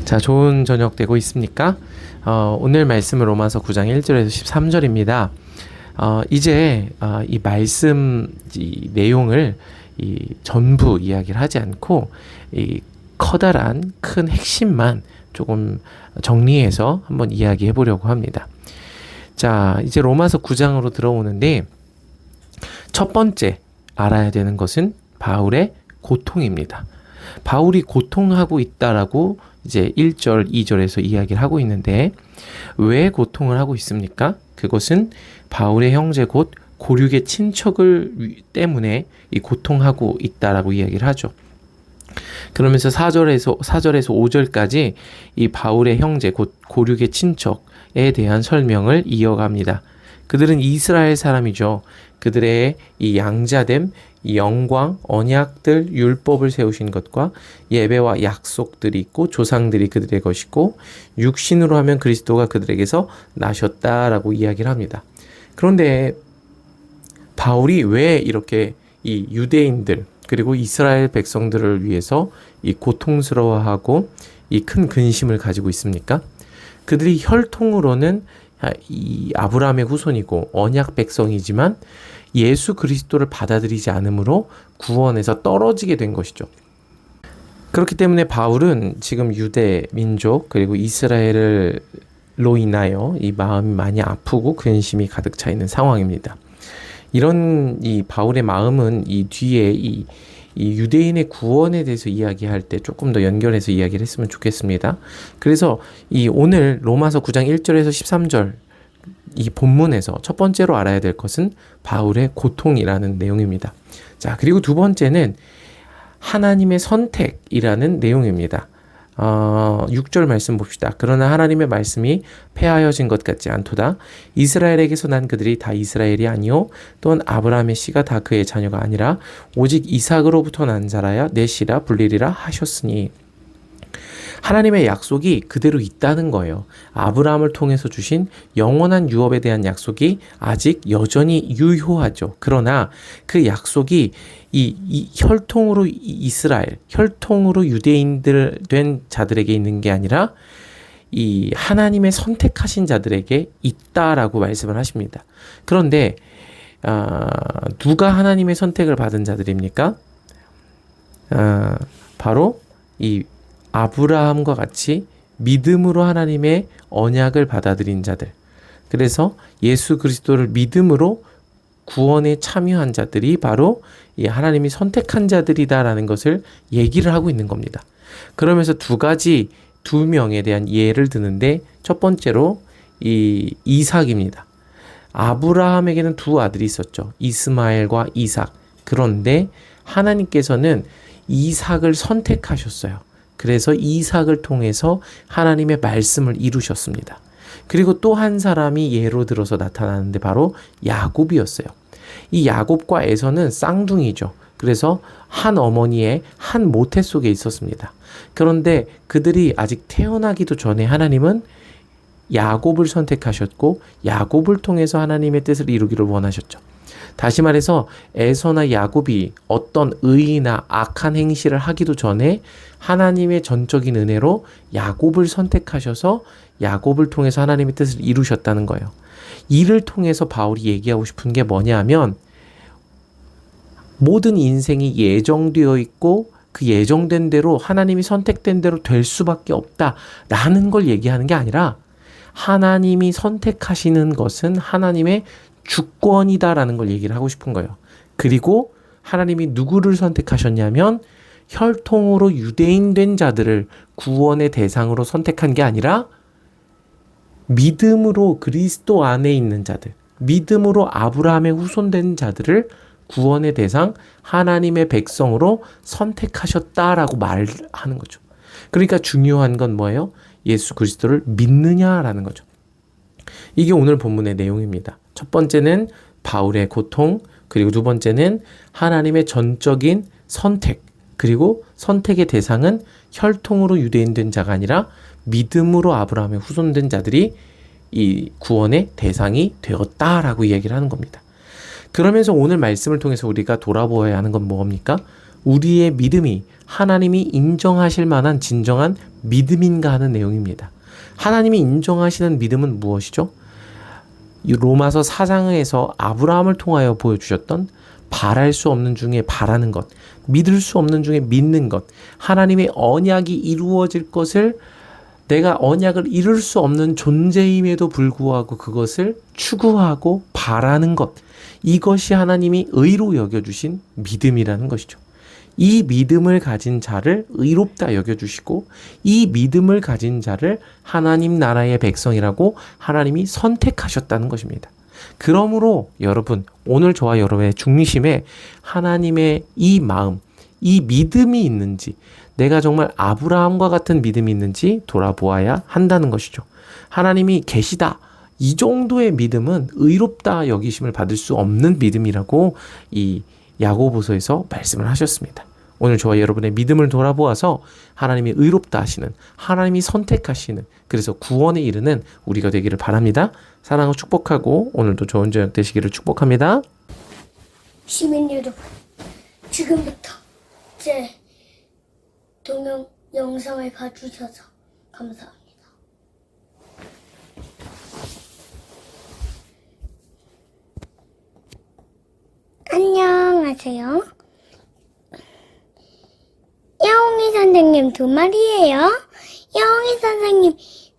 자, 좋은 저녁 되고 있습니까? 오늘 말씀은 로마서 9장 1절에서 13절입니다. 이제 이 말씀 이 내용을 전부 이야기를 하지 않고 이 커다란 큰 핵심만 조금 정리해서 한번 이야기해 보려고 합니다. 자, 이제 로마서 9장으로 들어오는데 첫 번째 알아야 되는 것은 바울의 고통입니다. 바울이 고통하고 있다라고 이제 1절, 2절에서 이야기를 하고 있는데 왜 고통을 하고 있습니까? 그것은 바울의 형제 곧 고륙의 친척을 때문에 이 고통하고 있다라고 이야기를 하죠. 그러면서 4절에서 5절까지 이 바울의 형제 곧 고륙의 친척에 대한 설명을 이어갑니다. 그들은 이스라엘 사람이죠. 그들의 이 양자됨, 이 영광, 언약들, 율법을 세우신 것과 예배와 약속들이 있고 조상들이 그들의 것이고 육신으로 하면 그리스도가 그들에게서 나셨다라고 이야기를 합니다. 그런데 바울이 왜 이렇게 이 유대인들 그리고 이스라엘 백성들을 위해서 이 고통스러워하고 이 큰 근심을 가지고 있습니까? 그들이 혈통으로는 이 아브라함의 후손이고 언약 백성이지만 예수 그리스도를 받아들이지 않으므로 구원에서 떨어지게 된 것이죠. 그렇기 때문에 바울은 지금 유대 민족 그리고 이스라엘로 인하여 이 마음이 많이 아프고 근심이 가득 차 있는 상황입니다. 이런 이 바울의 마음은 이 뒤에 이 유대인의 구원에 대해서 이야기할 때 조금 더 연결해서 이야기를 했으면 좋겠습니다. 그래서 이 오늘 로마서 9장 1절에서 13절 이 본문에서 첫 번째로 알아야 될 것은 바울의 고통이라는 내용입니다. 자, 그리고 두 번째는 하나님의 선택이라는 내용입니다. 6절 말씀 봅시다. 그러나 하나님의 말씀이 폐하여진 것 같지 않도다. 이스라엘에게서 난 그들이 다 이스라엘이 아니요 또는 아브라함의 씨가 다 그의 자녀가 아니라 오직 이삭으로부터 난 자라야 내 씨라 불리리라 하셨으니 하나님의 약속이 그대로 있다는 거예요. 아브라함을 통해서 주신 영원한 유업에 대한 약속이 아직 여전히 유효하죠. 그러나 그 약속이 이 혈통으로 이스라엘, 혈통으로 유대인들 된 자들에게 있는 게 아니라 이 하나님의 선택하신 자들에게 있다라고 말씀을 하십니다. 그런데 누가 하나님의 선택을 받은 자들입니까? 바로 이 아브라함과 같이 믿음으로 하나님의 언약을 받아들인 자들. 그래서 예수 그리스도를 믿음으로 구원에 참여한 자들이 바로 이 하나님이 선택한 자들이다라는 것을 얘기를 하고 있는 겁니다. 그러면서 두 명에 대한 예를 드는데 첫 번째로 이 이삭입니다. 아브라함에게는 두 아들이 있었죠. 이스마엘과 이삭. 그런데 하나님께서는 이삭을 선택하셨어요. 그래서 이삭을 통해서 하나님의 말씀을 이루셨습니다. 그리고 또 한 사람이 예로 들어서 나타나는데 바로 야곱이었어요. 이 야곱과 에서는 쌍둥이죠. 그래서 한 어머니의 한 모태 속에 있었습니다. 그런데 그들이 아직 태어나기도 전에 하나님은 야곱을 선택하셨고 야곱을 통해서 하나님의 뜻을 이루기를 원하셨죠. 다시 말해서 에서나 야곱이 어떤 의나 악한 행실을 하기도 전에 하나님의 전적인 은혜로 야곱을 선택하셔서 야곱을 통해서 하나님의 뜻을 이루셨다는 거예요. 이를 통해서 바울이 얘기하고 싶은 게 뭐냐 하면 모든 인생이 예정되어 있고 그 예정된 대로 하나님이 선택된 대로 될 수밖에 없다라는 걸 얘기하는 게 아니라 하나님이 선택하시는 것은 하나님의 주권이다라는 걸 얘기를 하고 싶은 거예요. 그리고 하나님이 누구를 선택하셨냐면 혈통으로 유대인 된 자들을 구원의 대상으로 선택한 게 아니라 믿음으로 그리스도 안에 있는 자들, 믿음으로 아브라함의 후손된 자들을 구원의 대상, 하나님의 백성으로 선택하셨다라고 말하는 거죠. 그러니까 중요한 건 뭐예요? 예수 그리스도를 믿느냐라는 거죠. 이게 오늘 본문의 내용입니다. 첫 번째는 바울의 고통, 그리고 두 번째는 하나님의 전적인 선택, 그리고 선택의 대상은 혈통으로 유대인 된 자가 아니라 믿음으로 아브라함의 후손된 자들이 이 구원의 대상이 되었다라고 이야기를 하는 겁니다. 그러면서 오늘 말씀을 통해서 우리가 돌아보아야 하는 건 뭡니까? 우리의 믿음이 하나님이 인정하실 만한 진정한 믿음인가 하는 내용입니다. 하나님이 인정하시는 믿음은 무엇이죠? 이 로마서 4장에서 아브라함을 통하여 보여주셨던 바랄 수 없는 중에 바라는 것, 믿을 수 없는 중에 믿는 것, 하나님의 언약이 이루어질 것을 내가 언약을 이룰 수 없는 존재임에도 불구하고 그것을 추구하고 바라는 것, 이것이 하나님이 의로 여겨주신 믿음이라는 것이죠. 이 믿음을 가진 자를 의롭다 여겨주시고 이 믿음을 가진 자를 하나님 나라의 백성이라고 하나님이 선택하셨다는 것입니다. 그러므로 여러분, 오늘 저와 여러분의 중심에 하나님의 이 마음, 이 믿음이 있는지, 내가 정말 아브라함과 같은 믿음이 있는지 돌아보아야 한다는 것이죠. 하나님이 계시다, 이 정도의 믿음은 의롭다 여기심을 받을 수 없는 믿음이라고 이 야고보서에서 말씀을 하셨습니다. 오늘 저와 여러분의 믿음을 돌아보아서 하나님이 의롭다 하시는, 하나님이 선택하시는, 그래서 구원에 이르는 우리가 되기를 바랍니다. 사랑하고 축복하고 오늘도 좋은 저녁 되시기를 축복합니다. 시민 여러분, 지금부터 제 동영 영상을 봐주셔서 감사합니다. 안녕하세요. 야옹이 선생님 2마리예요. 야옹이 선생님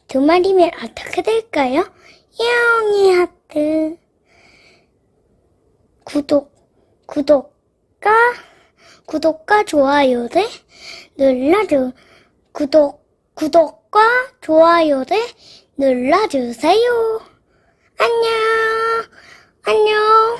2마리면 어떻게 될까요? 야옹이 하트. 구독과 좋아요를 눌러주. 구독과 좋아요를 눌러주세요. 안녕.